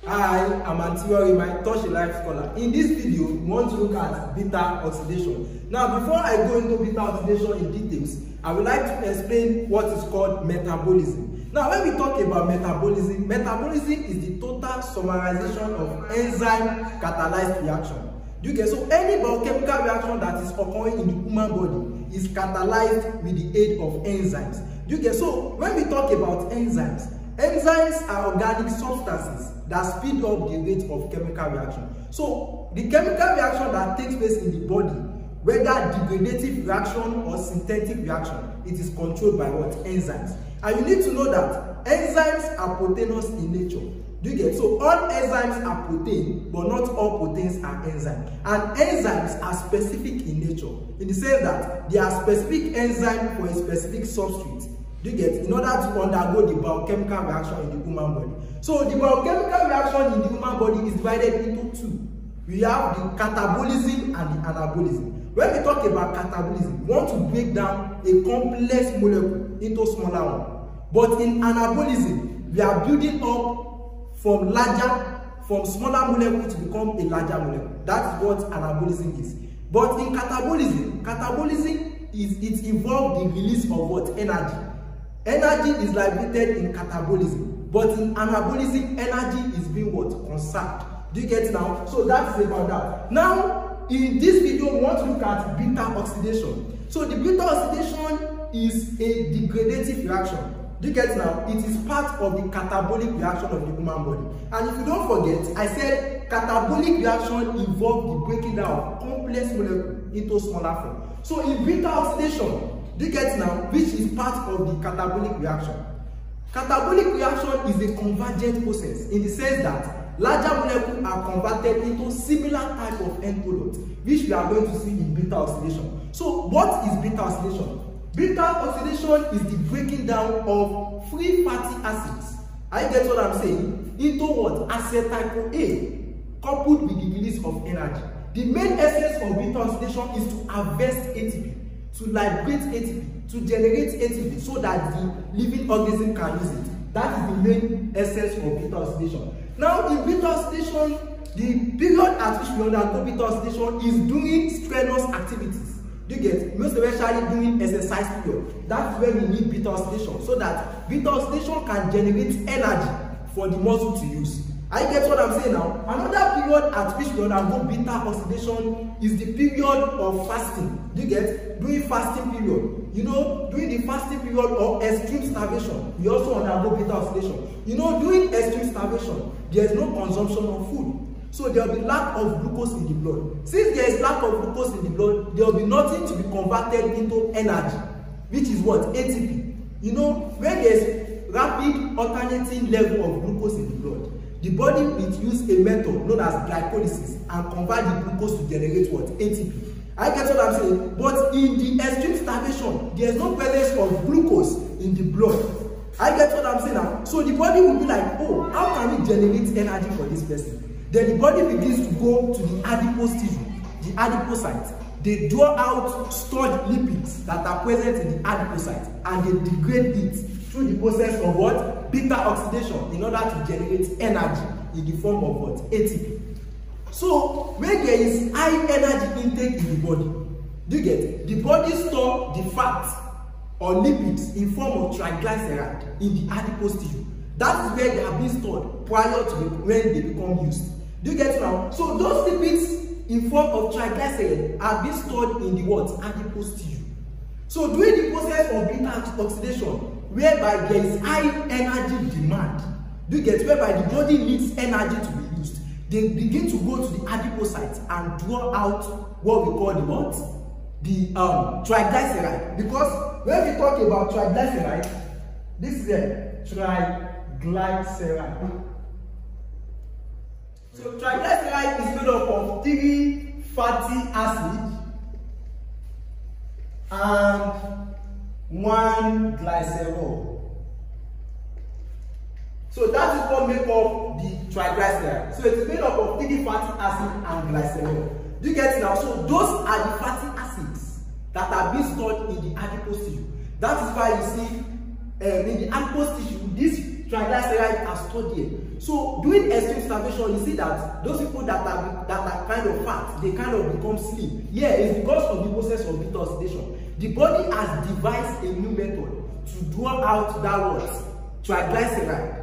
Hi, I'm Antiwari, my Touch a Life scholar. In this video, we want to look at beta oxidation. Now, before I go into beta oxidation in details, I would like to explain what is called metabolism. Now, when we talk about metabolism, metabolism is the total summarization of enzyme catalyzed reaction. Do you get? So any biochemical reaction that is occurring in the human body is catalyzed with the aid of enzymes. Do you get? So when we talk about enzymes, enzymes are organic substances that speed up the rate of chemical reaction. So the chemical reaction that takes place in the body, whether degradative reaction or synthetic reaction, it is controlled by what? Enzymes. And you need to know that enzymes are proteinous in nature. Do you get? So all enzymes are protein, but not all proteins are enzymes. And enzymes are specific in nature, in the sense that they are specific enzyme for a specific substrate. Do you get? In order to undergo the biochemical reaction in the human body. So the biochemical reaction in the human body is divided into two. We have the catabolism and the anabolism. When we talk about catabolism, we want to break down a complex molecule into smaller one. But in anabolism, we are building up from smaller molecule to become a larger molecule. That's what anabolism is. But in catabolism it involves the release of what? Energy. Energy is liberated in catabolism, but in anabolism, energy is being what? Conserved. Do you get it now? So that's about that. Now, in this video, we want to look at beta oxidation. So the beta oxidation is a degradative reaction. Do you get it now? It is part of the catabolic reaction of the human body. And if you don't forget, I said catabolic reaction involves the breaking down of complex molecules into smaller form. So in beta oxidation, do you get it now? Which is part of the catabolic reaction. Catabolic reaction is a convergent process in the sense that larger molecules are converted into similar type of end products, which we are going to see in beta oxidation. So what is beta oxidation? Beta oxidation is the breaking down of free fatty acids. I get what I'm saying? Into what? Acetyl A, coupled with the release of energy. The main essence of beta oxidation is to harvest ATP, to liberate ATP, to generate ATP, so that the living organism can use it. That is the main essence of beta oxidation. Now, in beta oxidation, the period at which we undergo beta oxidation is during strenuous activities. Do you get? Most especially during exercise period. That's when we need beta oxidation, so that beta oxidation can generate energy for the muscle to use. I get what I'm saying now. Another period at which we undergo beta oxidation is the period of fasting. Do you get? During fasting period. You know, during the fasting period or extreme starvation, we also undergo beta oxidation. You know, during extreme starvation, there is no consumption of food. So there will be lack of glucose in the blood. Since there is lack of glucose in the blood, there will be nothing to be converted into energy, which is what? ATP. You know, when there is rapid alternating level of glucose in the blood, the body will use a method known as glycolysis and convert the glucose to generate what? ATP. I get what I'm saying? But in the extreme starvation, there is no presence of glucose in the blood. I get what I'm saying now? So the body will be like, oh, how can we generate energy for this person? Then the body begins to go to the adipose tissue, the adipocytes. They draw out stored lipids that are present in the adipocytes, and they degrade it through the process of what? Beta oxidation, in order to generate energy in the form of what? ATP. So when there is high energy intake in the body, do you get? The body stores the fat or lipids in form of triglyceride in the adipose tissue. That is where they are being stored prior to when they become used. Do you get it now? So those lipids in form of triglyceride are being stored in the what? Adipose tissue. So during the process of beta oxidation, whereby there is high energy demand, do you get? Whereby the body needs energy to be used, they begin to go to the adipocytes and draw out what we call the what? The triglyceride. Because when we talk about triglyceride, this is a triglyceride. So triglyceride is made up of 3 fatty acids and 1 glycerol. So that is what makes up the triglyceride. So it's made up of 3 fatty acids and glycerol. Do you get it now? So those are the fatty acids that are being stored in the adipose tissue. That is why you see in the adipose tissue, this triglycerides are stored here. So during extreme starvation, you see that those people that are kind of fat, they kind of become slim. Yeah, it's because of the process of beta oxidation. The body has devised a new method to draw out that what? Triglyceride.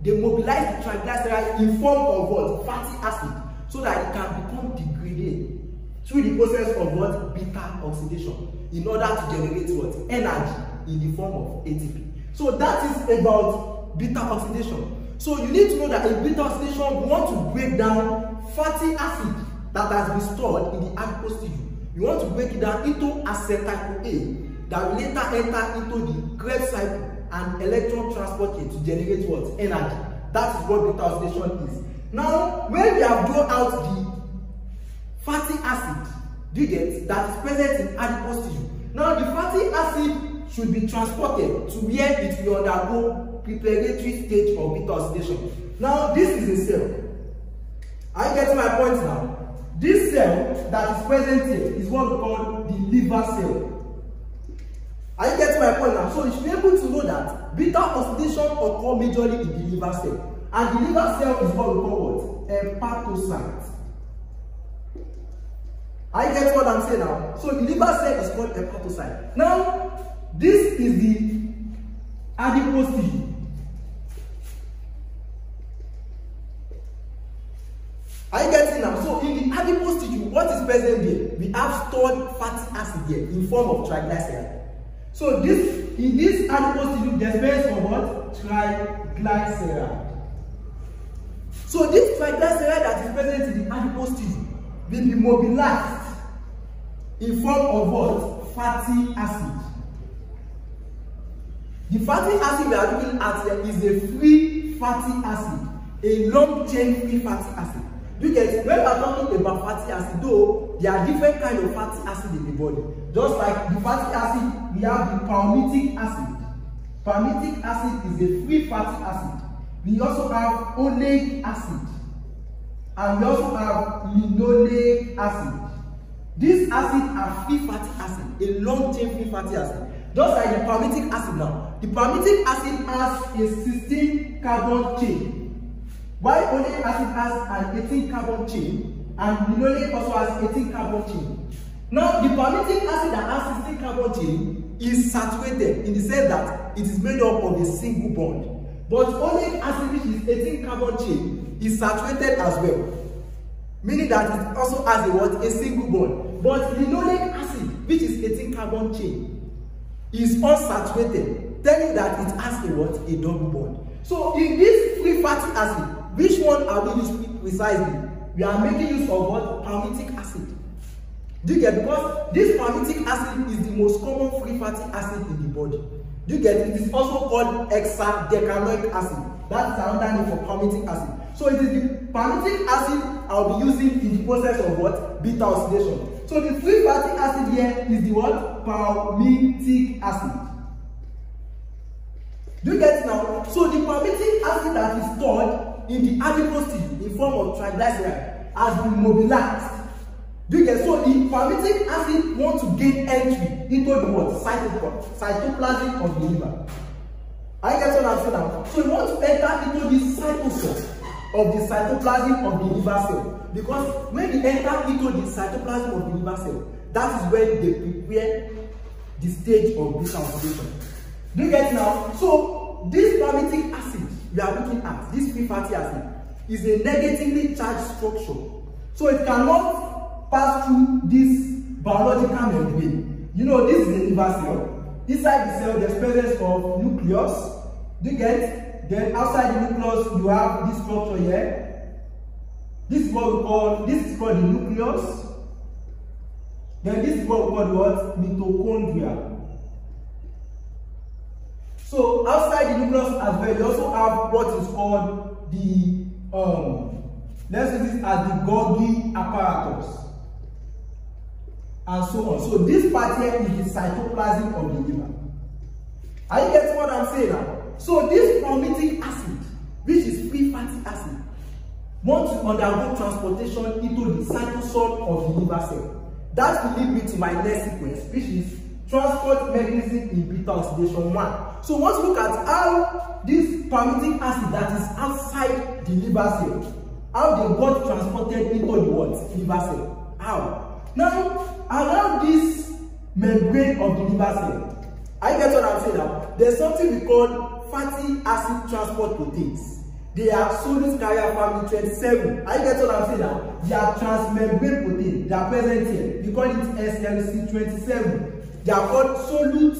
They mobilize the triglyceride in form of what? Fatty acid, so that it can become degraded through the process of what? Beta oxidation, in order to generate what? Energy in the form of ATP. So that is about beta oxidation. So you need to know that in beta oxidation, we want to break down fatty acid that has been stored in the adipose tissue. You want to break it down into acetyl-CoA that will later enter into the Krebs cycle and electron transport chain to generate what? Energy. That is what beta oxidation is. Now, when we have drawn out the fatty acid, do you get, that is present in adipose tissue. Now, the fatty acid should be transported to where it will undergo preparatory stage of beta oxidation. Now, this is a cell. I get my point now. This cell that is present here is what we call the liver cell. I get my point now. So you should be able to know that beta oxidation occurs majorly in the liver cell. And the liver cell is what we call what? Hepatocyte. I get what I'm saying now. So the liver cell is called hepatocyte. Now, this is the adipose tissue. Are you getting now? So in the adipose tissue, what is present here? We have stored fatty acid here in form of triglyceride. So in this adipose tissue, there's presence of what? Triglyceride. So this triglyceride that is present in the adipose tissue will be mobilized in form of what? Fatty acid. The fatty acid we are looking at here is a free fatty acid, a long chain free fatty acid. You get, when we are talking about fatty acid, though, there are different kinds of fatty acid in the body. Just like the fatty acid, we have the palmitic acid. Palmitic acid is a free fatty acid. We also have oleic acid. And we also have linoleic acid. These acids are free fatty acid, a long chain free fatty acid. Just like the palmitic acid now. The palmitic acid has a 16 carbon chain, while oleic acid has an 18 carbon chain, and linoleic also has 18 carbon chain. Now, the palmitic acid that has 16 carbon chain is saturated in the sense that it is made up of a single bond. But oleic acid, which is 18 carbon chain, is saturated as well, meaning that it also has a what? A single bond. But linoleic acid, which is 18 carbon chain, is unsaturated, telling you that it has a what? A double bond. So in this free fatty acid, which one are we using precisely? We are making use of what? Palmitic acid. Do you get? Because this palmitic acid is the most common free fatty acid in the body. Do you get? It is also called hexadecanoic acid. That is another name for palmitic acid. So it is the palmitic acid I'll be using in the process of what? Beta oxidation. So the free fatty acid here is the what? Palmitic acid. Do you get it now? So the palmitic acid that is stored in the adipose tissue in form of triglyceride has been mobilized. Do you get? So the palmitic acid wants to gain entry into the what? Cytoplasm of the liver. I get what I'm saying now. So you want to enter into the cytosol of the cytoplasm of the liver cell, because when you enter into the cytoplasm of the liver cell, that is when they prepare the stage of beta oxidation. Do you get it now? So this palmitic acid we are looking at, this free fatty acid, is a negatively charged structure. So it cannot pass through this biological membrane. You know, this is a liver cell. Inside the cell, there's presence of nucleus. Do you get? Then outside the nucleus, you have this structure here. This is what we call, this is called the nucleus. Then this is what we call what? Mitochondria. So outside the nucleus as well, you also have what is called the let's say this as the Golgi apparatus, and so on. So this part here is the cytoplasm of the liver. Are you getting what I'm saying now? So this palmitic acid, which is free fatty acid, wants to undergo transportation into the cytosol of the liver cell. That will lead me to my next sequence, which is transport mechanism in beta oxidation 1. So we want to look at how this palmitic acid that is outside the liver cell, how they got transported into the what? Liver cell. How? Now, around this membrane of the liver cell, I get what I'm saying now. There's something we call fatty acid transport proteins. They are solute carrier family 27. I get what I'm saying now. They are transmembrane protein. They are present here. We call it SLC27. They are called solute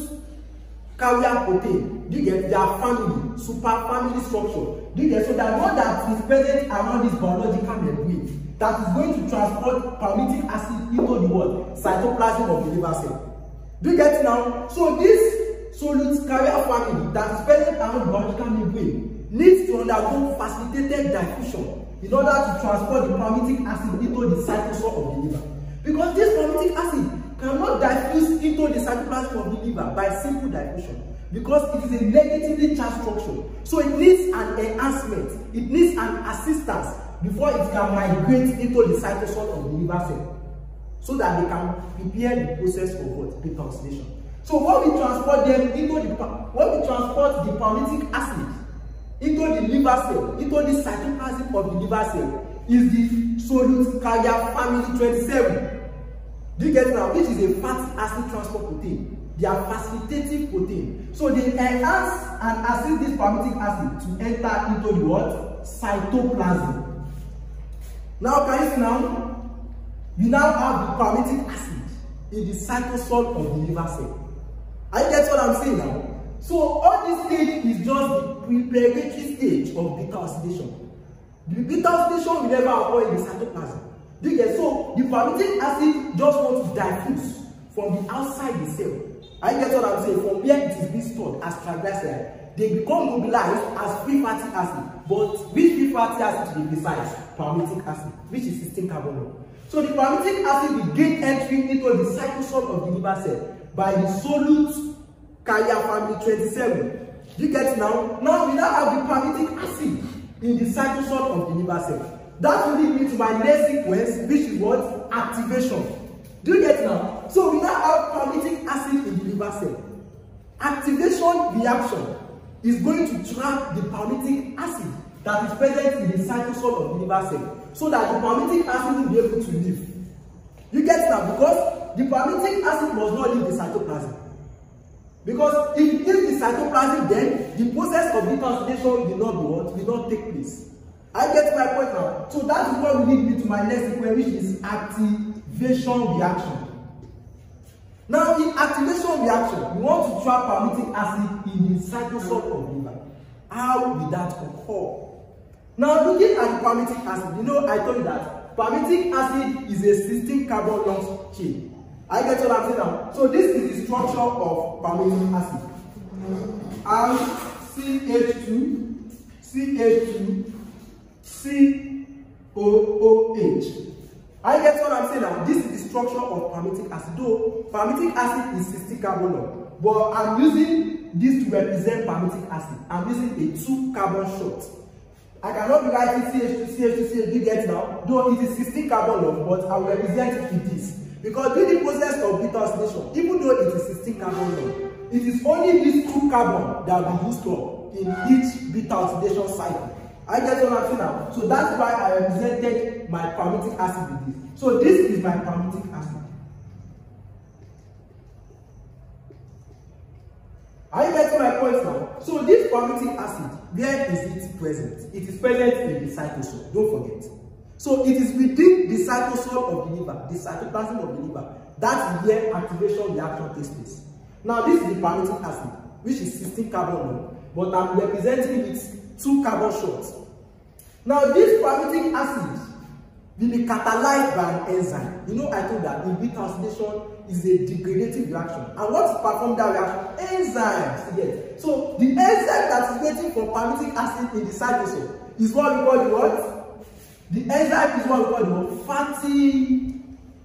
carrier protein. Do you get? They are family, super family structure. Do you get? So that one that is present around this biological membrane that is going to transport palmitic acid into the what? Cytoplasm of the liver cell. Do you get it now? So this solute carrier family that is present around the biological membrane needs to undergo facilitated diffusion in order to transport the palmitic acid into the cytosol of the liver. Because this palmitic acid cannot diffuse into the cytoplasm of the liver by simple diffusion, because it is a negatively charged structure. So it needs an enhancement, it needs an assistance before it can migrate into the cytosol of the liver cell, so that they can prepare the process of what? Beta oxidation. So when we transport the palmitic acid into the liver cell, into the cytoplasm of the liver cell, is the solute carrier family 27. Do you get it now? Which is a fatty acid transport protein. They are facilitative protein. So they enhance and assist this palmitic acid to enter into the what? Cytoplasm. Now can you see now? We now have the palmitic acid in the cytosol of the liver cell. I get what I'm saying now? So all this stage is just the preparatory stage of beta oxidation. The beta oxidation will never occur in the cytoplasm. Do you get? So the palmitic acid just wants to diffuse from the outside the cell. I get what I'm saying? From where it is being stored as triglyceride, they become mobilized as free fatty acid. But which free fatty acid to be precise? Palmitic acid, which is 16 carbonyl. So the palmitic acid will gain entry into the cytosol of the liver cell by the solute carrier family 27. Do you get it now? Now we now have the palmitic acid in the cytosol of the liver cell. That will lead me to my next sequence, which is what? Activation. Do you get it now? So we now have palmitic acid in the liver cell. Activation reaction is going to trap the palmitic acid that is present in the cytosol of the liver cell, so that the palmitic acid will be able to leave. You get it now? Because the palmitic acid must not leave the cytoplasm. Because if it leaves the cytoplasm, then the process of beta oxidation will not be what? Will not take place. I get my point now. So that is what will lead me to my next sequence, which is activation reaction. Now in activation reaction, we want to trap palmitic acid in the cytosol of the liver. How will that occur? Now looking at the palmitic acid, you know I told you that palmitic acid is a 16 carbon long chain. I get what I'm saying now. So this is the structure of palmitic acid. CH2, CH2, COOH. I get what I'm saying now. This is the structure of palmitic acid. Though palmitic acid is 60 carbon long, but I'm using this to represent palmitic acid. I'm using a 2 carbon short. I cannot be writing CH2, CH2, CH2. You get now? Though it is 60 carbon long, but I will represent it with this. Because during the process of beta oxidation, even though it is 16 carbon long, it is only these 2 carbon that will be used up in each beta oxidation cycle. I get what I'm saying now. So that's why I represented my palmitic acid with this. So this is my palmitic acid. Are you getting my point now? So this palmitic acid, where is it present? It is present in the cytosol. Don't forget. So it is within the cytosol of the liver, the cytoplasm of the liver. That is where activation reaction takes place. Now this is the palmitic acid, which is 16 carbon long, but I'm representing it 2 carbon short. Now this palmitic acid will be catalyzed by an enzyme. You know I told that in beta oxidation is a degradative reaction. And what performs that reaction? Enzymes. Yes. So the enzyme that is waiting for palmitic acid in the cytosol is what we call the what? The enzyme is what we call the fatty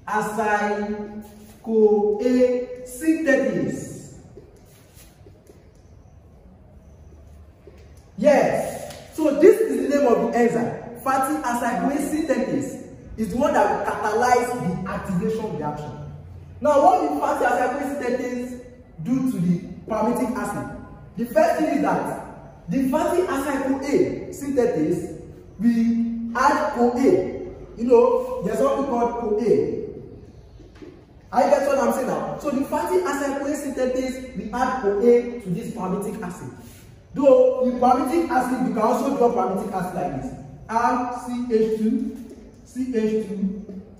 acid CoA synthase. Yes. So this is the name of the enzyme. Fatty acid CoA synthase is the one that will catalyze the activation reaction. Now, what is fatty acid CoA synthase due to the palmitic acid. The first thing is that the fatty acyl-CoA synthesis, we add CoA. You know, there's something called CoA. I get what I'm saying now. So the fatty acyl-CoA synthesis, we add CoA to this palmitic acid. Though in palmitic acid, you can also draw palmitic acid like this. RCH2, CH2,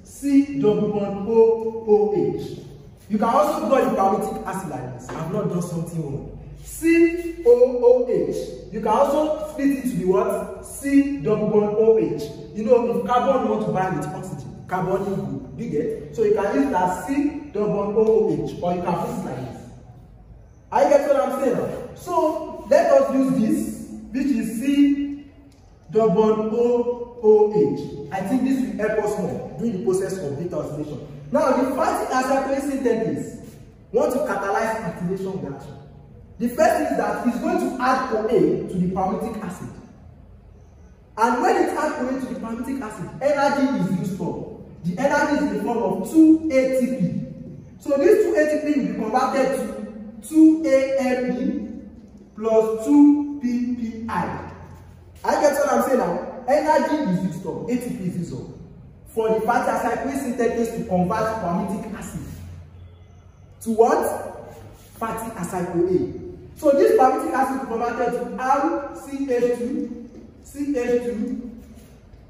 C double bond OOH. You can also draw the palmitic acid like this. I've not done something wrong. COOH. You can also split it to the what? C double bond OH. You know, if carbon want to bind with oxygen, carbonyl group, you get? So you can use that C double bond OH, or you can put it like this. I get what I'm saying now. So let us use this, which is C double bond OOH. I think this will help us more during the process of beta oxidation. Now, the fatty acyl-CoA synthesis want to catalyze activation reaction. The first thing is that it's going to add CoA to the palmitic acid. And when it adds CoA to the palmitic acid, energy is used for. The energy is in the form of 2 ATP. So this 2 ATP will be converted to 2 AMP plus 2 PPI. I get what I'm saying now. Energy is used for, ATP is used for the fatty acyl-CoA synthesis to convert palmitic acid to what? Fatty acyl-CoA. So this palmitic acid is converted to RCH2, CH2,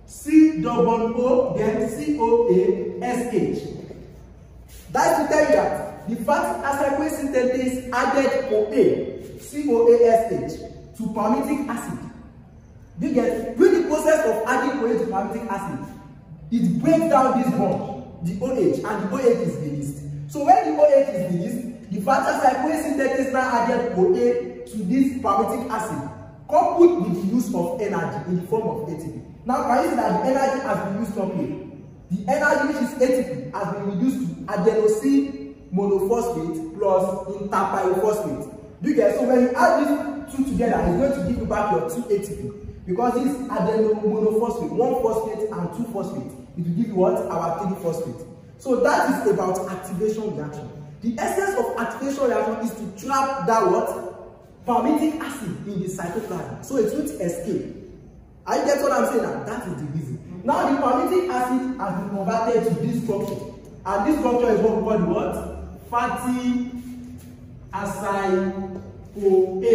C double bond O, then COASH. That's to tell you that the fatty acyl-CoA synthesis added CoA, COASH, to palmitic acid. You get, with the process of adding CoA to palmitic acid, it breaks down this bond, the OH, and the OH is released. So when the OH is released, the fatty acyl-CoA synthesis now added CoA to this palmitic acid, coupled with the use of energy in the form of ATP. Now, can you see that the energy has been used up here? The energy, which is ATP, has been reduced to adenosine monophosphate plus interpyrophosphate. Do you get? So when you add these two together, it's going to give you back your 2 ATP. Because this adenomonophosphate, 1 phosphate and 2 phosphate, it will give you what? Our 3 phosphate. So that is about activation reaction. The essence of activation reaction is to trap that what? Palmitic acid in the cytoplasm. So it won't escape. I get what I'm saying now? That is the reason. Now the palmitic acid has been converted to this structure. And this structure is what we call the what? Fatty acyl-CoA.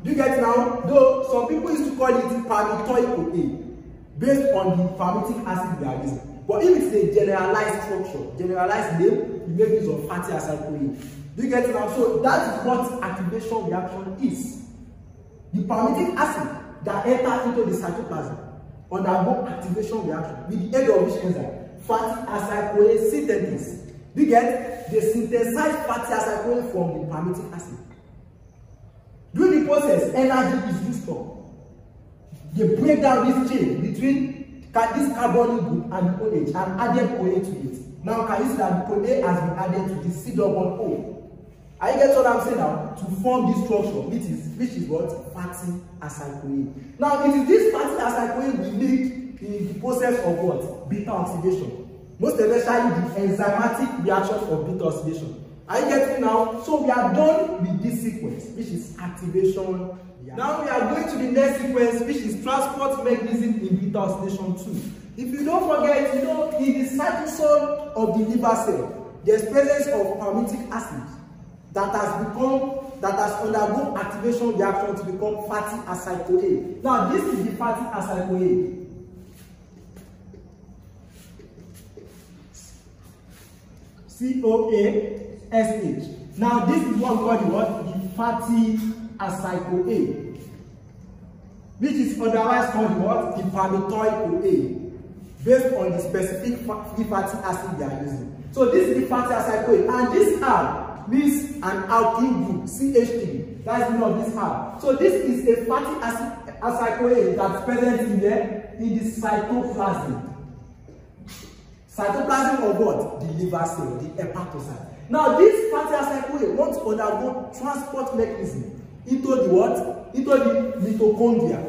Do you get it now? Though some people used to call it palmitoid-CoA based on the palmitic acid they are using. But if it's a generalized structure, generalized name, you make use of fatty acyl-CoA. Do you get it now? So that is what activation reaction is. The palmitic acid that enters into the cytoplasm undergo activation reaction with the aid of which enzyme? Fatty acyl-CoA synthesis. Do you get? They synthesize fatty acyl-CoA from the palmitic acid. During the process, energy is used for. They break down this chain between this carbonyl group and the OH and added CoA to it. Now, can you see that the CoA has been added to the C double bond O? I get what I'm saying now? To form this structure, which is what? Fatty acyl-CoA. Now, it is this fatty acyl-CoA we need in the process of what? Beta oxidation. Most especially the enzymatic reactions of beta oxidation. Are you getting now? So we are done with this sequence, which is activation. Now we are going to the next sequence, which is transport mechanism in beta oxidation 2. If you don't forget, you know, in the cytosol of the liver cell, there is presence of palmitic acid that has undergone activation reaction to become fatty acyl-CoA. Now this is the fatty acyl-CoA. COASH. Now this is what we call the what? The fatty acyl-CoA, which is otherwise called the what? The palmitoid-CoA, based on the specific fatty acid they are using. So this is the fatty acyl-CoA, and this R means an alkyl group, CH3. That's the name of this R. So this is a fatty acyl-CoA that's present in the cytoplasm. Cytoplasm of what? The liver cell, the hepatocyte. Now this fatty acyl-CoA wants to undergo transport mechanism into the what? Into the mitochondria.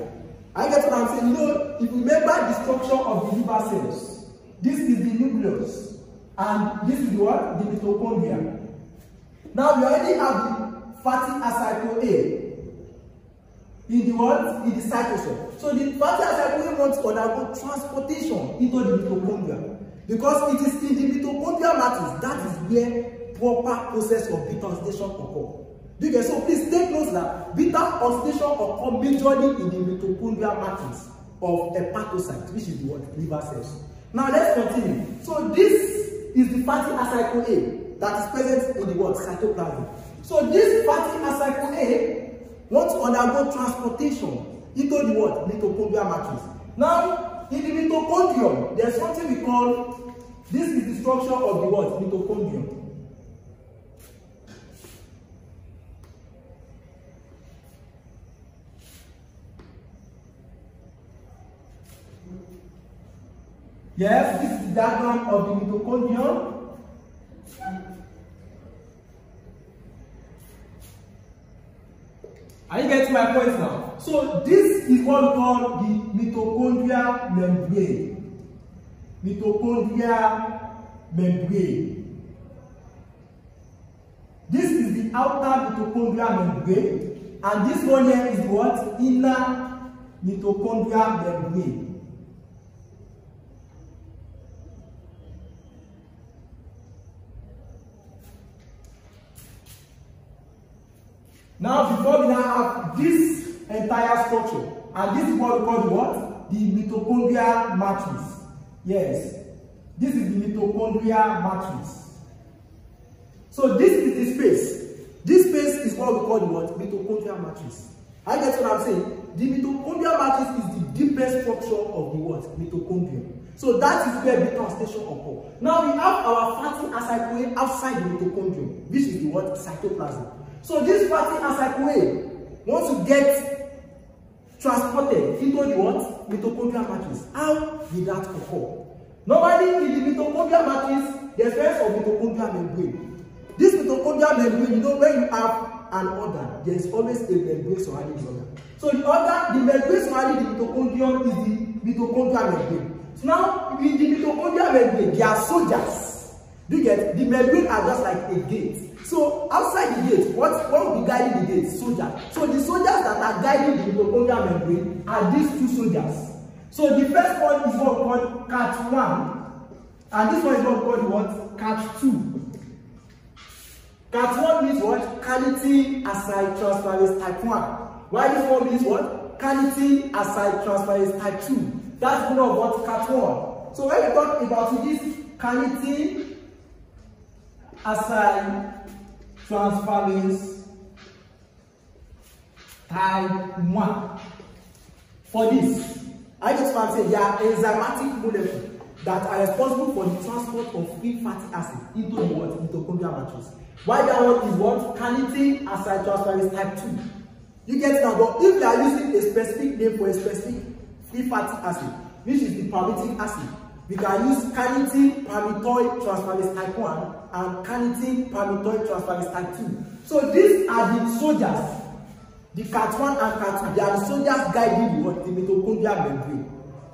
I get what I'm saying. You know, if you remember the structure of the liver cells, this is the nucleus, and this is the what? The mitochondria. Now we already have the fatty acyl A in the what? In the cytosol. So the fatty acyl A wants to undergo transportation into the mitochondria because it is in the mitochondrial matrix that is where proper process of beta oxidation occurs. Do you get? So please take note that beta oxidation occurs majorly in the mitochondrial matrix of hepatocytes, which is the what? Liver cells. Now let's continue. So this is the fatty acyl A that is present in the what? Cytoplasm. So this fatty acyl A wants to undergo transportation into the what? Mitochondrial matrix. Now in the mitochondrium, there's something we call, this is the structure of the what? Mitochondrium. Yes, this is the diagram of the mitochondrium. Are you getting my point now? So this is what we call the mitochondrial membrane. Mitochondrial membrane. This is the outer mitochondrial membrane, and this one here is what? Inner mitochondrial membrane. Now, before we now have this entire structure, and this is what we call the what? The mitochondrial matrix. Yes, this is the mitochondrial matrix. So this is the space. This space is what we call the what? Mitochondrial matrix. I get what I'm saying? The mitochondrial matrix is the deepest structure of the what? Mitochondrium. So that is where beta oxidation occurs. Now we have our fatty acyl A outside the mitochondrium, which is the what? Cytoplasm. So this fatty acyl A wants to get transported into the what? Mitochondrial matrix. How did that occur? Normally in the mitochondrial matrix, there's presence of mitochondrial membrane. This mitochondrial membrane, you know, when you have an organ, there is always a membrane surrounding the organ. So the membrane surrounding the mitochondrium is the mitochondrial membrane. So now in the mitochondrial membrane, there are soldiers. Do you get? The membrane are just like a gate. So outside the gate, what will be guiding the gate? Soldiers. So the soldiers that are guiding the mitochondrial membrane are these two soldiers. So the first one is what we call CAT1, and this one is what we call the what? CAT2. CAT1 means what? Carnitine acyltransferase type 1. Why this one means what? Carnitine acyltransferase type 2. That's one of what? CAT1. So when we talk about this carnitine acyltransferase type 1. For this, I just want to say there are enzymatic molecules that are responsible for the transport of free fatty acid into the what? Mitochondrial matrix. Why that one is what? Carnitine acyltransferase type 2. You get it now, but if they are using a specific name for a specific free fatty acid, which is the palmitic acid, we can use carnitine palmitoid transferase type 1 and carnitine palmitoid transferase type 2. So these are the soldiers. The CAT1 and CAT2, they are the soldiers guiding the mitochondrial membrane.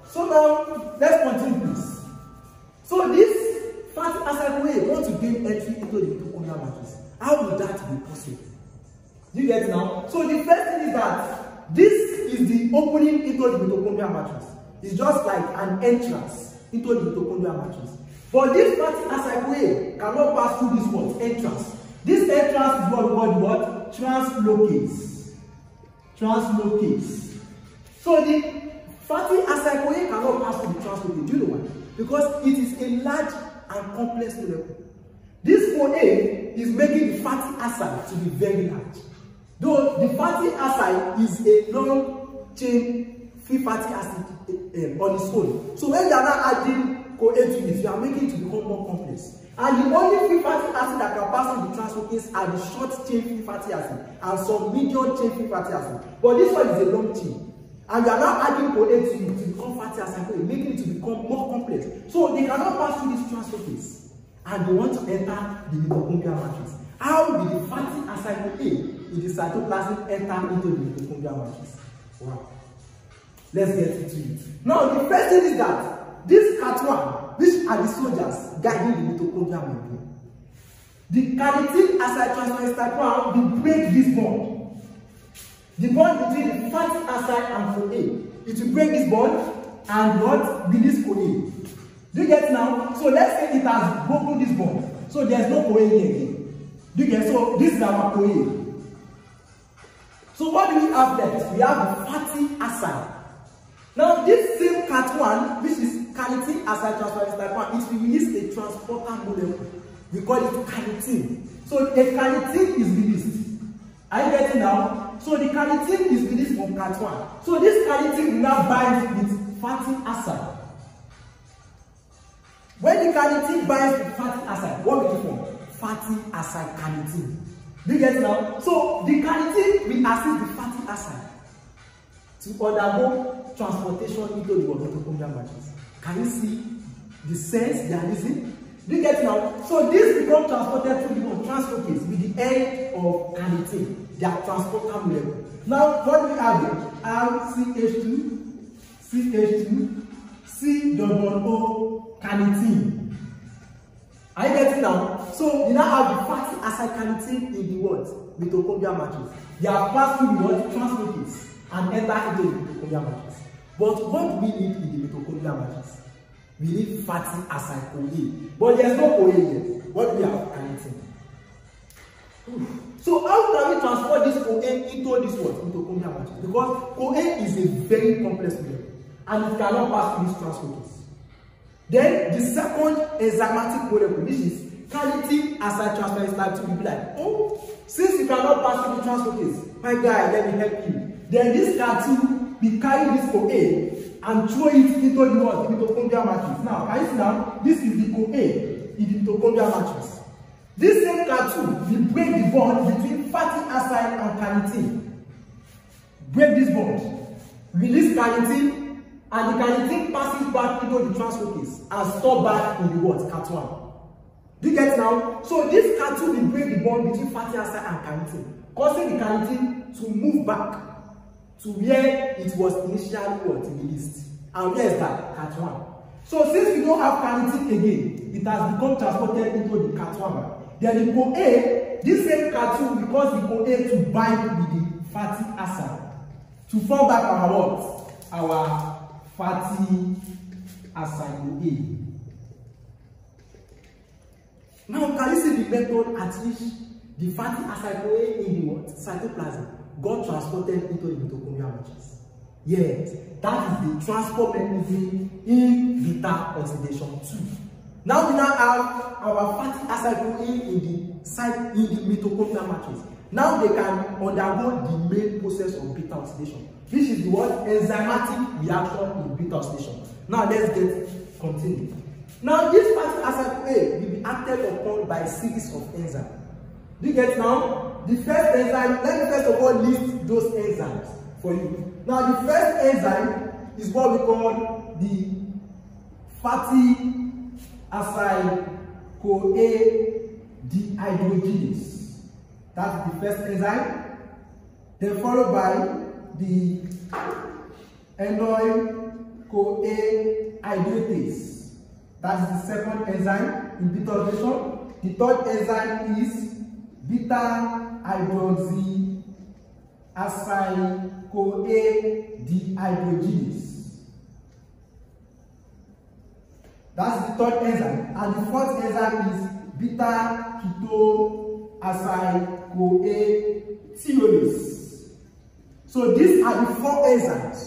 So now, let's continue please. So this fatty acyl A wants to gain entry into the mitochondrial matrix. How will that be possible? Do you get it now? So the first thing is that this is the opening into the mitochondrial matrix. It's just like an entrance into the mitochondrial matrix. But this fatty acyl A cannot pass through this what? Entrance. This entrance is what we call the what? Translocase. Translocase. So the fatty acyl A cannot pass through the translocase. Do you know why? Because it is a large and complex molecule. This OA is making the fatty acid to be very large. Though the fatty acid is a long chain free fatty acid on its own. So when you are not adding CoA to it, you are making it to become more complex. And the only free fatty acid that can pass through the translocase are the short chain free fatty acid and some medium chain free fatty acid. But this one is a long chain. And you are now adding CoA to it to become fatty acid, making it to become more complex. So they cannot pass through this translocase. And they want to enter the mitochondrial matrix. How will the fatty acyl A in the cytoplasm enter into the mitochondrial matrix? Wow. Let's get into it. Now, the first thing is that this CAT1, which are the soldiers guiding the mitochondrial membrane, The carnitine acyltransferase type 1 will break this bond. The bond between the fatty acid and CoA. It will break this bond and what? Release CoA. Do you get now? So let's say it has broken this bond. So there's no CoA here again. Do you get? So this is our CoA. So what do we have left? We have the fatty acid. Now this same CAT1, which is carnitine acyltransferase type 1, it will release a transporter molecule. We call it carnitine. So a carnitine is released. Are you getting now? So the carnitine is released from CAT1. So this carnitine will now bind with fatty acid. When the carnitine binds with fatty acid, what will it form? Fatty acid carnitine. Do you get it now? So the carnitine will assist the fatty acid to undergo transportation into the mitochondrial matrix. Can you see the sense they are using? Do you get it now? So this becomes transported through the transcriptase with the end of carnitine, their transporter molecule. Now what do we have here? CH2, CH2, C double O carnitine. Are you getting now? So you now have the fatty acid carnitine in the what? Mitochondrial matrix. They are passed through the what? Transcriptase and enter into the mitochondrial matrix. But what do we need in the mitochondrial matrix? We need fatty acid CoA. But there's no CoA yet. What do we have? Carnitine. So how can we transport this CoA into this what? Mitochondrial matrix? Because CoA is a very complex molecule and it cannot pass through this transcriptase. Then the second enzymatic molecule, which is carnitine acyltransferase type 2, will be like, oh, since you cannot pass through the transcriptase, my guy, let me help you. Then this CAT2 will carry this CoA and throw it into the what? The mitochondrial matrix. Now, can you see now? This is the CoA in the mitochondrial matrix. This same CAT2 will break the bond between fatty acid and carnitine. Break this bond. Release carnitine. And the carnitine passes back into the transcriptase and store back in the what? CAT1. Do you get now? So this CAT2 will break the bond between fatty acid and carnitine, causing the carnitine to move back to where it was initially what? Released. And where is that? CAT1. So since we don't have carnitine again, it has become transported into the CAT1. Then the CoA, this same CAT2 will cause the CoA to bind with the fatty acid to form back our what? Our fatty acid CoA. Now, can you see the method at which the fatty acid CoA in the what? Cytoplasm got transported into the mitochondrial matrix? Yes, that is the transport mechanism in beta oxidation 2. Now we now have our fatty acid CoA in the mitochondrial matrix. Now they can undergo the main process of beta oxidation, which is the what? Enzymatic reaction in beta oxidation. Now let's get continued. Now this fatty acid CoA will be acted upon by a series of enzymes. Do you get now? The first enzyme, let me first of all list those enzymes for you. Now the first enzyme is what we call the fatty acid CoA dehydrogenase. That's the first enzyme. Then followed by the enol CoA hydratase. That is the second enzyme in beta oxidation. The third enzyme is beta hydroxy acid CoA dehydrogenase. That's the third enzyme. And the fourth enzyme is beta keto acid CoA thiolase. So these are the four enzymes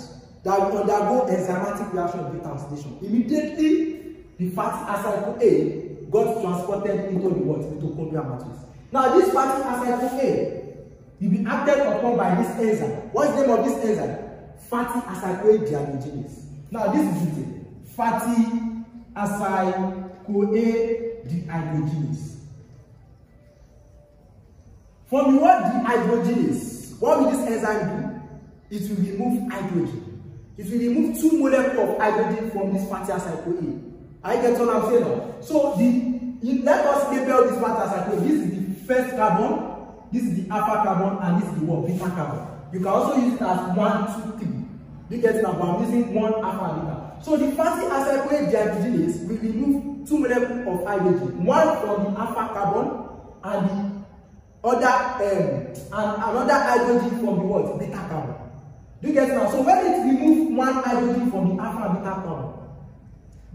that will undergo enzymatic reaction in beta oxidation. Immediately, the fatty acid CoA got transported into the what? Mitochondrial matrix. Now, this fatty acid CoA will be acted upon by this enzyme. What's the name of this enzyme? Fatty acid CoA dehydrogenase. Now, this is it. Fatty acid CoA dehydrogenase. From the word dehydrogenase, what will this enzyme do? It will remove hydrogen. It will remove 2 molecules of hydrogen from this fatty acid CoA. I get what I'm saying now. So let us label this fatty acid CoA. This is the first carbon, this is the alpha carbon, and this is the what? Beta carbon. You can also use it as 1, 2, 3. You get it now, but I'm using 1 alpha and beta. So the fatty acid CoA dehydrogenase will remove 2 molecules of hydrogen, one from the alpha carbon and the other and another hydrogen from the what? Beta carbon. Do you get it now? So when it removes one hydrogen from the alpha and beta carbon,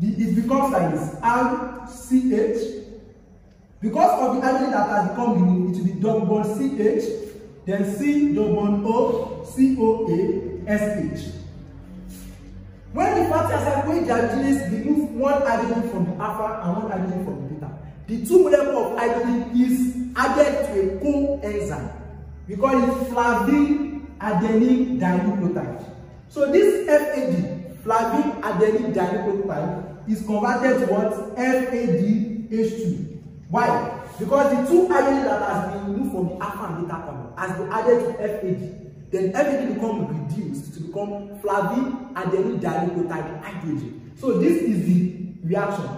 it becomes like this, RCH. Because of the hydrogen that has become removed, it will be double bond CH, then C double bond O, COA, SH. When the fatty acid CoA dehydrogenase remove one hydrogen from the alpha and one hydrogen from the beta, the two molecule of hydrogen is added to a coenzyme. We call it flavin adenine dinucleotide. So this FAD, flavin adenine dinucleotide, is converted to what? FADH2. Why? Because the two hydrogen that has been removed from the alpha and beta carbon has been added to FAD. Then FAD becomes reduced to become flavin adenine dinucleotide hydrogen. So this is the reaction.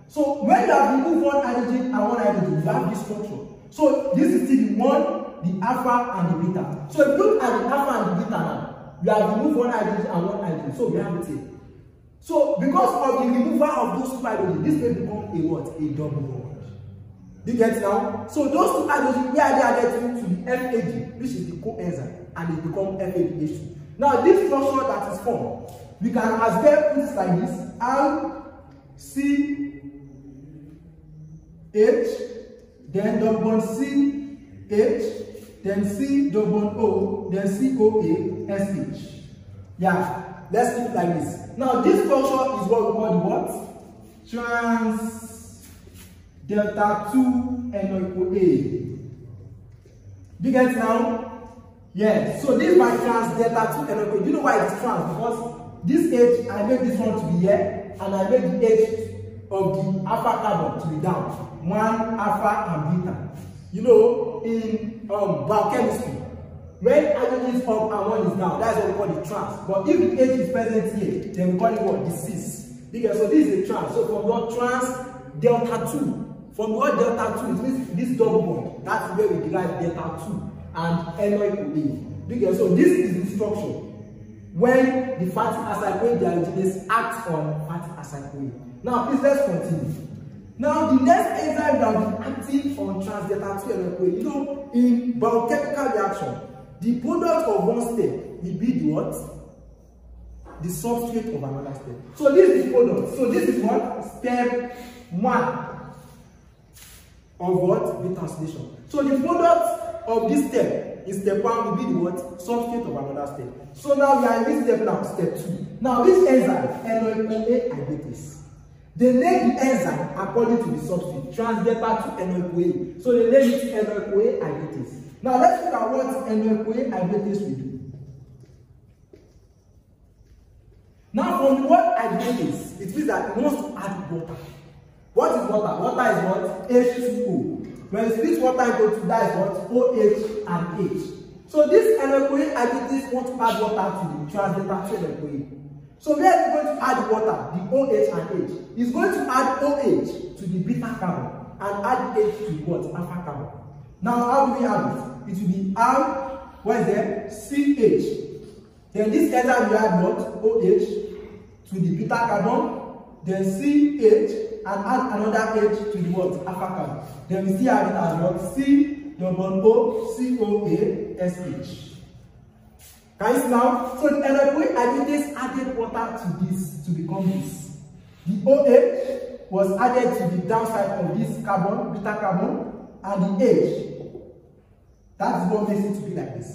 So when you have removed one hydrogen and one hydrogen, you have this structure. So this is still the one, the alpha and the beta. So if you look at the alpha and the beta now, you have removed one hydrogen and one hydrogen. So we have it here. So because of the removal of those two hydrogens, this will become a what? A double bond. Do you get it now? So those two hydrogens, where are they added to the FAD, which is the coenzyme, and it becomes FADH2. Now this structure that is formed, we can as well put it like this: RCH, then double bond CH, then C double bond O, then COA, SH. Yeah, let's keep it like this. Now this structure is what we call the what? Trans delta 2 NO-A. Do you get it now? Yeah. So this is my trans delta 2 NO-A. Do you know why it's trans? Because this H, I made this one to be here, and I made the H of the alpha carbon to be down. One alpha and beta. You know, in biochemistry, when hydrogen is up and one is down, that's what we call the trans. But if the H is present here, then we call it what? The cis. Because so this is the trans. So from what? Trans delta 2. From what delta 2, it means this double bond. That's where we derive delta 2 and NO-A. Because so this is the structure when the fatty acid CoA dehydrogenase acts on fatty acid CoA. Now please let's continue. Now the next enzyme that will be active on trans delta 2 NO-A, you know, in biochemical reaction, the product of one step will be the what? The substrate of another step. So this is the product. So this is what? Step 1 of what? Beta oxidation. So the product of this step in step 1 will be the what? Substrate of another step. So now we are in this step now, step 2. Now this enzyme, NO-A hydratase, they name the enzyme according to the substrate, trans delta 2 NO-A. So they name it NO-A hydratase. Now let's look at what NO-A hydratase will do. Now from the word hydratase, it means that it wants to add water. What is water? Water is what? H2O. When you split water into two, that is what? OH and H. So this NO-A hydratase wants to add water to the trans delta 2 NO-A. So where is it going to add water? The OH and H. It's going to add OH to the beta carbon and add H to what? Alpha carbon. Now how do we have it? It will be R, what is there? CH. Then this enzyme will add what? OH to the beta carbon, then CH, and add another H to the what? Alpha carbon. Then we still have it as what? C double O COA SH. Can you see now? So the NO-A hydratase added water to this to become this. The OH was added to the downside of this carbon, beta carbon, and the H. That's what makes it to be like this.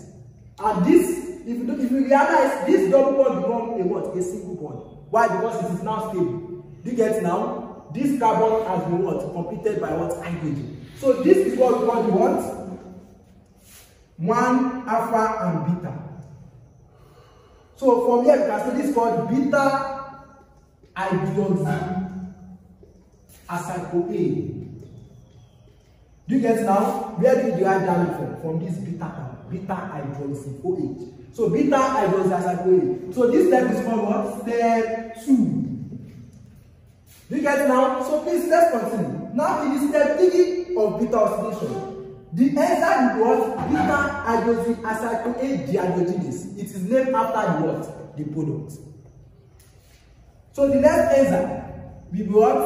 And this, if you realize, this double bond becomes a what? A single bond. Why? Because it is now stable. Do you get it now? This carbon has been what? Completed by what? Hydrogen. So this is what we call the what? 1 alpha and beta. So from here you can see this is called beta hydroxy acid CoA. Do you get it now? Where do you derive that from? From this beta carbon, beta hydroxy OH. So beta hydroxy acid CoA. So this step is called what? Step 2. Do you get it now? So please let's continue. Now in the step 3 of beta oxidation, the enzyme was beta hydroxy acid CoA dehydrogenase. It is named after the what? The product. So the next enzyme we got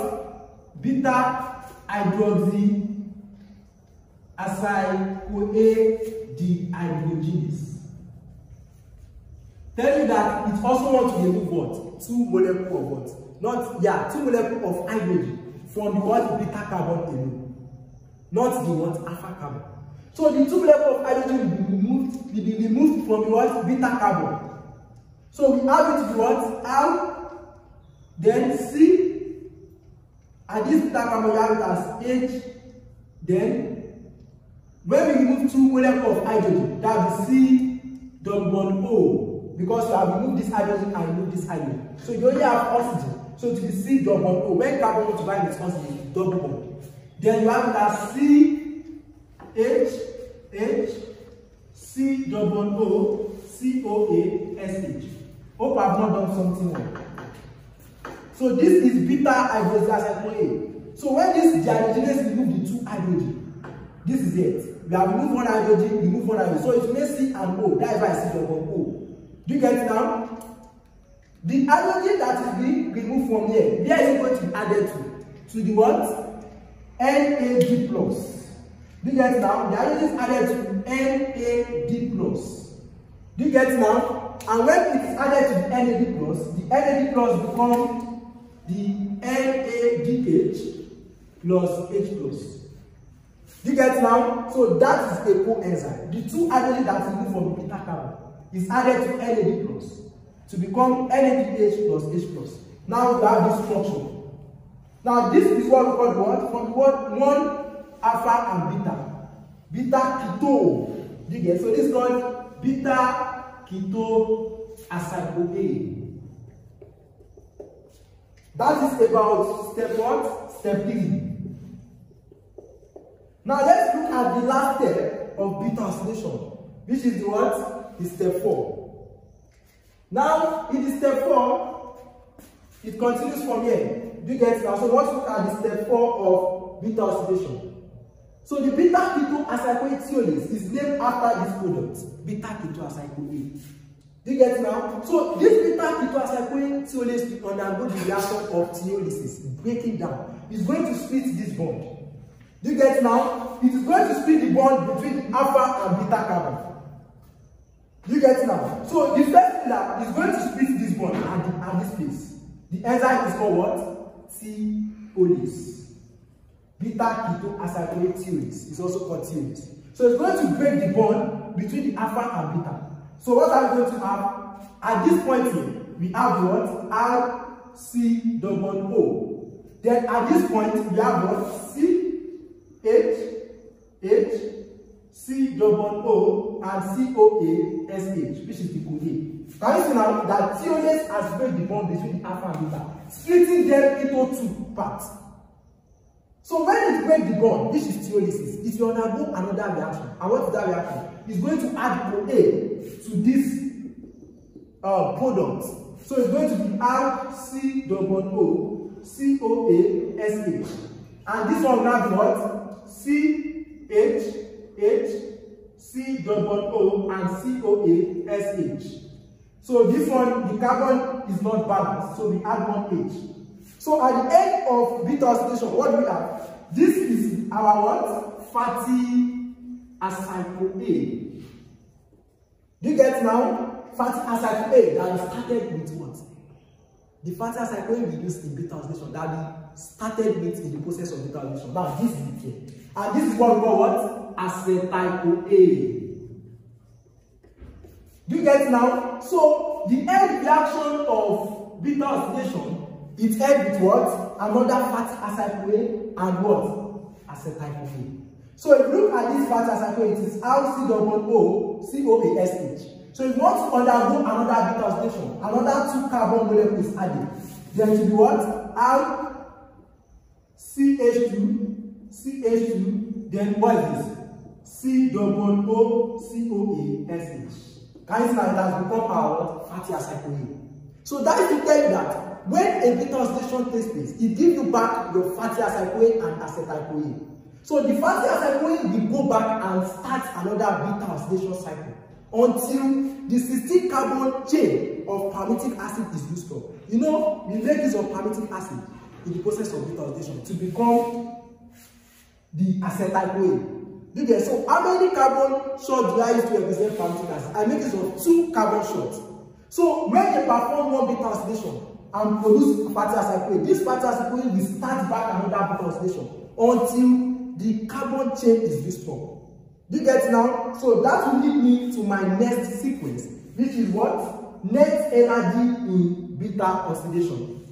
beta hydroxy acyl-CoA dehydrogenase. Tell you that it also wants to remove what? 2 molecules of what? Not, yeah, 2 molecules of hydrogen from the what? Beta carbon alone. Not the what? Alpha carbon. So the 2 molecules of hydrogen will be removed from the what? Beta carbon. So we have it to be what? R, then C, and this beta carbon we have it as H, then when we remove 2 molecules of hydrogen, that will be C double bond O. Because you have removed this hydrogen and removed this hydrogen. So you only have oxygen. So it will be C double bond O. When carbon wants to bind with oxygen, double bond. Then you have it as C, H, H, C double bond O, C, O, A, S, H. Hope I have not done something wrong. So this is beta hydroxycycline. So when this dehydrogenase removes the 2 hydrogen, this is it. We have removed 1 hydrogen, remove 1 hydrogen. So it makes C and O. That is why C double bond O. Do you get it now? The hydrogen that is being removed from here, where is it going to be added to? To the what? NAD+. Do you get it now? The hydrogen is added to NAD+. Do you get it now? And when it is added to the NAD+, becomes the NADH plus H+. Do you get it now? So that is a coenzyme. The 2 hydrogen that is removed from the beta carbon is added to NAD+ to become NADH plus H+. Now we have this structure. Now this is what we call the what? From the word 1 alpha and beta. Beta keto. Do you get? So this is called beta keto acyl-CoA. That is about step what? Step 3. Now let's look at the last step of beta oxidation, which is the what? Is step 4. Now, in the step 4, it continues from here. Do you get it now? So let's look at the step 4 of beta oxidation. So the beta keto acyl-CoA thiolase is named after this product, beta keto acyl-CoA. Do you get it now? So this beta keto acyl-CoA thiolase will undergo the reaction of thiolases, breaking down. It's going to split this bond. Do you get it now? It is going to split the bond between alpha and beta carbon. Do you get it now? So the first pillar is going to split this bond at this place. The enzyme is called what? thiolase. Beta keto acyl-CoA thiolase is also called thiolase. So it's going to break the bond between the alpha and beta. So what are we going to have? At this point here, we have what? R, C double bond O. Then at this point, we have what? C, H, H, C double bond O, and COA, SH, which is the CoA. Can you see now that thiolase has break the bond between the alpha and beta, splitting them into 2 parts. So when it breaks the bond, this is thiolases, it will undergo another reaction. And what is that reaction? It's going to add CoA to this product. So it's going to be R, C double bond O, COA, SH. And this one will have what? C, H, H, C double bond O, and COA, SH. So this one, the carbon is not balanced, so we add 1 H. So at the end of beta oxidation, what do we have? This is our what? Fatty acyl-CoA. Do you get now? Fatty acyl-CoA that is started with what? The fatty acyl-CoA we use in beta oxidation that we started with in the process of beta oxidation. Now this is the key. And this is what we call what? Acetyl-CoA. Do you get it now? So the end reaction of beta oxidation, it ends with what? Another fatty acyl-CoA and what? Acetyl-CoA. So if you look at this fatty acyl-CoA, it is RC-double-O, COA-SH. So if you want to undergo another beta oxidation, another 2 carbon molecules is added. Then it will be what? R, CH2, CH2, then what is this? C-double-O, COA-SH. Can you see that it has become our fatty acyl-CoA? So that is to tell you that when a beta oxidation takes place, it gives you back your fatty acyl-CoA and acetyl-CoA. So the fatty acyl-CoA will go back and start another beta oxidation cycle until the 16 carbon chain of palmitic acid is used up. You know, we make use of palmitic acid in the process of beta oxidation to become the acetyl-CoA. Do you get? So how many carbon shots do I use to represent palmitic acid? I make use of 2 carbon shots. So when they perform one beta oxidation and produce fatty acid CoA, this fatty acid CoA will start back another beta oxidation until the carbon chain is restored. Do you get now? So that will lead me to my next sequence, which is what? Net energy in beta oxidation.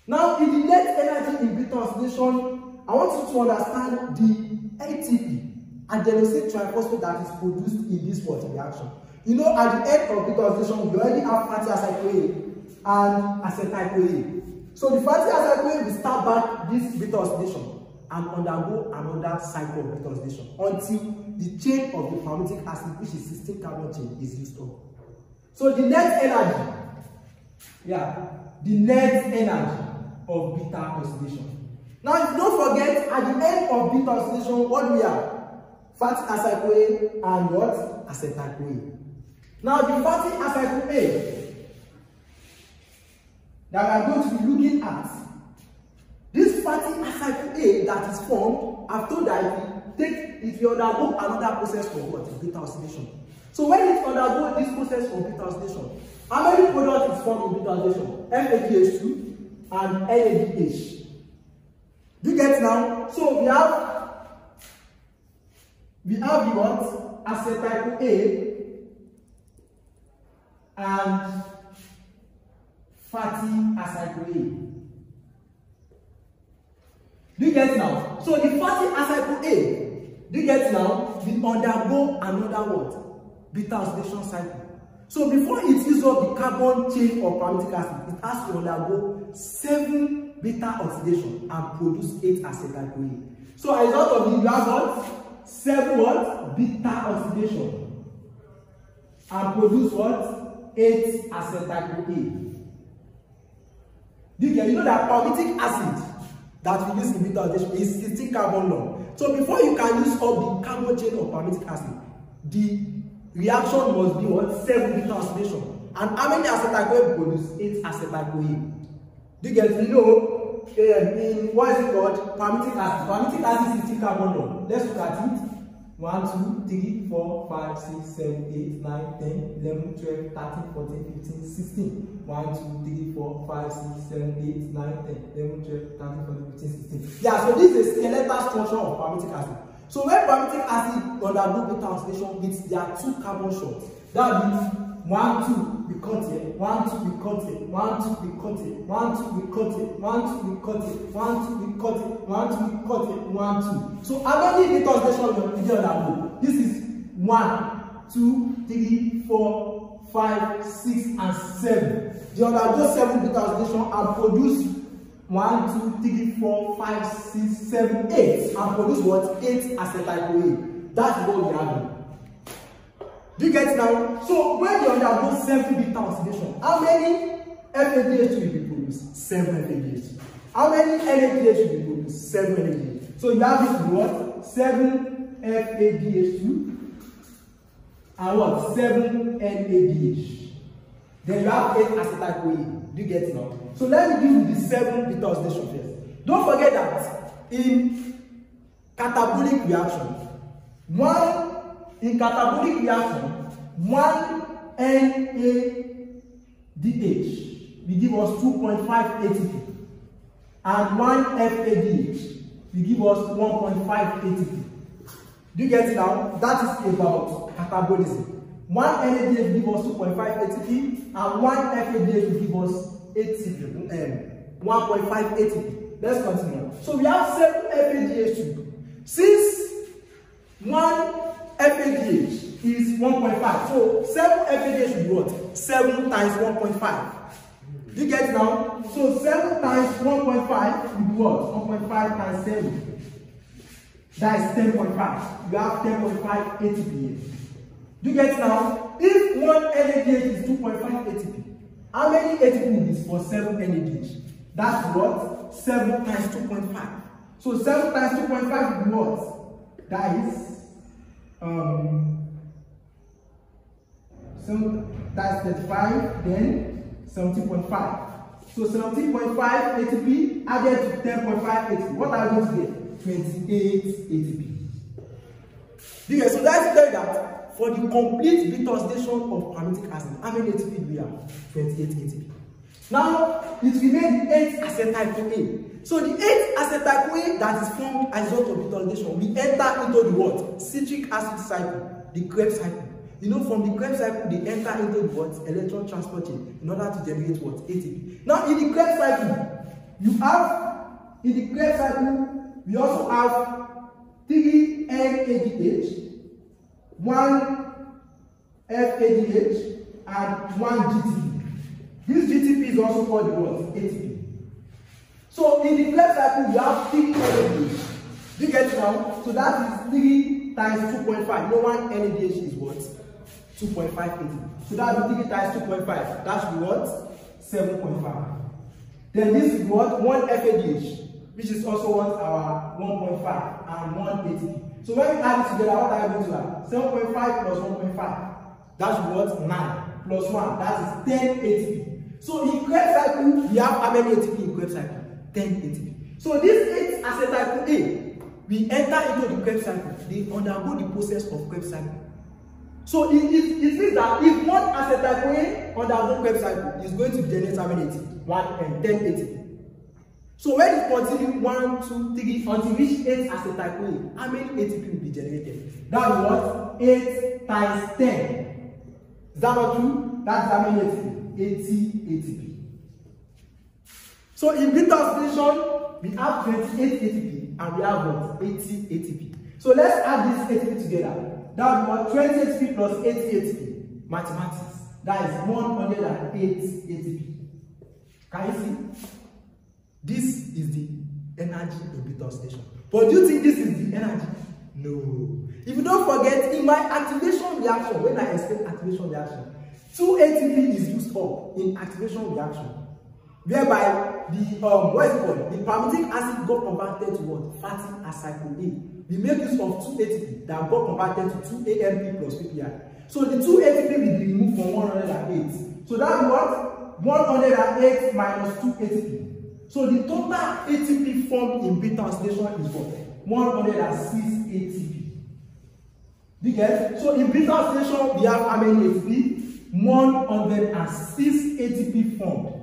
Now, in the net energy in beta oxidation, I want you to understand the ATP, adenosine triphosphate, that is produced in this reaction. You know, at the end of beta oxidation, we already have fatty acid CoA and acetyl CoA. So the fatty acid CoA will start back this beta oxidation and undergo another cycle of beta oxidation until the chain of the palmitic acid, which is 16 carbon chain, is restored. So the net energy, the net energy of beta oxidation. Now, if you don't forget, at the end of beta oxidation, what do we have? Fatty acid CoA and what? Acetyl CoA. Now, the fatty acid CoA that we are going to be looking at, this fatty acid CoA that is formed after that it will undergo another process for what? Beta oxidation. So when it undergoes this process of beta oxidation, how many products is formed in beta oxidation? FADH2 and NADH. Do you get now? So we have the what? Acetyl CoA and fatty acid CoA. Do you get now? So the fatty acid CoA, do you get now? We undergo another what? Beta oxidation cycle. So before it uses up the carbon chain of palmitic acid, it has to undergo 7 beta oxidation and produce 8 acetyl CoA. So as a result of it, you have what? 7 what? Beta oxidation and produce what? 8 acetyl CoA. Do you get? You know that palmitic acid that we use in beta oxidation is 16 carbon long. So before you can use up the carbon chain of palmitic acid, the reaction must be what? 7 beta oxidation. And how many acetyl CoA produce? 8 acetyl CoA. Do you get? You know, in what is it called? Palmitic acid. Palmitic acid is 16 carbon long. Let's look at it. 1, 2, 3, 4, 5, 6, 7, 8, 9, 10, 11, 12, 13, 14, 15, 16. 1, 2, 3, 4, 5, 6, 7, 8, 9, 10, 11, 12, 13, 14, 15, 16. Yeah, so this is a skeletal structure of palmitic acid. So when palmitic acid undergoes beta oxidation, there are 2 carbon shots. That means 1, 2, we cut it, 1, 2, we cut it, 1, 2, we cut it, 1, 2, we cut it, 1, 2, we cut it, 1, 2, we cut it, 1, 2, we cut it, 1, 2. So how many beta oxidation did you undergo? This is 1, 2, 3, 4, 5, 6, and 7. You undergo 7 beta oxidation and produce 1, 2, 3, 4, 5, 6, 7, 8, and produce what? 8 acetyl CoA. That's what we are doing. Do you get it now? So when you undergo 7 beta oxidation, how many FADH2 will be produced? 7 FADH2. How many NADH will be produced? 7 NADH. So you have it in what? 7 FADH2 and what? 7 NADH. Then you have 8 acetyl CoA. Do you get it now? So let me give you the 7 beta oxidation first. Don't forget that in catabolic reaction, one NADH will give us 2.5 ATP and 1 FADH will give us 1.5 ATP. Do you get it now? That is about catabolism. 1 NADH will give us 2.5 ATP and 1 FADH will give us 1.5 ATP. Let's continue. So we have 7 FADH2. Since 1 FADH is 1.5, so 7 FADH will be what? 7 times 1.5. Do you get it now? So 7 times 1.5 will be what? 1.5 times 7. That is 10.5. You have 10.5 ATP here. Do you get it now? If 1 NADH is 2.5 ATP, how many ATP is for 7 NADH? That's what? 7 times 2.5. So 7 times 2.5 will be what? That is that's 35, then 17.5. So 17.5 ATP added to 10.5 ATP. What are we going to get? 28 ATP. Okay, so that's tell you that for the complete beta oxidation of palmitic acid, how many ATP do we have? 28 ATP. Now, it remains 8 acetyl-CoA. So the 8 acetyl-CoA that is formed as a result of beta oxidation, we enter into the what? Citric acid cycle, the Krebs cycle. You know, from the Krebs cycle, they enter into the what? Electron transport chain in order to generate what? ATP. Now, in the Krebs cycle, we also have 3 NADH, 1 FADH, and 1 GTP. This GTP is also called the what? ATP. So in the Krebs cycle, we have 3 NADH. Do you get it now? So that is 3 times 2.5. No, 1 NADH is what? 2.5 ATP. So that will be 3 times 2.5. That should be what? 7.5. Then this is what? 1 FADH, which is also what? Our 1.5 and 1 ATP. So when we add it together, what are we going to have? 7.5 plus 1.5. That should be what? 9 plus 1. That is 10 ATP. So in Krebs cycle, we have how many ATP in Krebs cycle? 10 ATP. So this 8 acetyl-CoA, we enter into the Krebs cycle. They undergo the process of Krebs cycle. So it means that if one acetyl-CoA undergoes Krebs cycle, it's going to generate how many ATP? 10 ATP. So when it continues 1, 2, 3 until reach 8 acetyl-CoA, how many ATP will be generated? That is what? 8 times 10. Is that not true? That's how many ATP? 80 ATP. So in beta oxidation, we have 28 ATP and we have what? 80 ATP. So let's add this ATP together. That is what? 20 ATP plus 80 ATP. Mathematics. That is 108 ATP. Can you see? This is the energy in beta oxidation. But do you think this is the energy? No. If you don't forget, in my activation reaction, when I explain activation reaction, 2 ATP is used up in activation reaction, whereby the what is it called? The palmitic acid got converted to what? Fatty acyl-CoA. We make use of 2 ATP that got converted to 2 AMP plus PPI. So the 2 ATP will be removed from 108. So that's what? 108 minus 2 ATP. So the total ATP formed in beta oxidation is what? 106 ATP. Do you get? So in beta oxidation, we have how many ATP? 106 ATP formed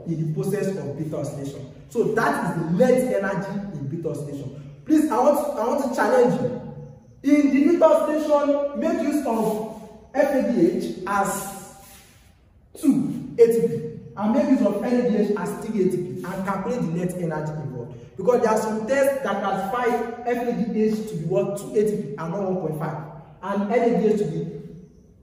in the process of beta oxidation. So that is the net energy in beta oxidation. Please, I want to challenge you. In the beta oxidation, make use of FADH as 2 ATP and make use of NADH as 3 ATP and calculate the net energy involved. Because there are some tests that classify FADH to be what? 2 ATP and not 1.5, and NADH to be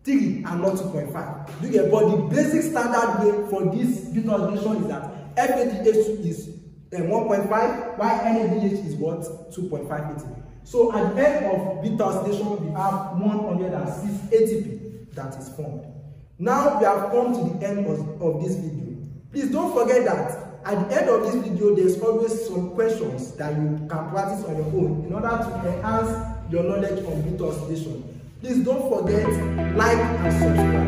3 and not 2.5. Do you get? But the basic standard way for this beta oxidation is that FADH is 1.5, while NADH is what? 2.5 ATP. So at the end of beta oxidation, we have 106 ATP that is formed. Now we have come to the end of this video. Please don't forget that at the end of this video, there's always some questions that you can practice on your own in order to enhance your knowledge on beta oxidation. Please don't forget, like and subscribe.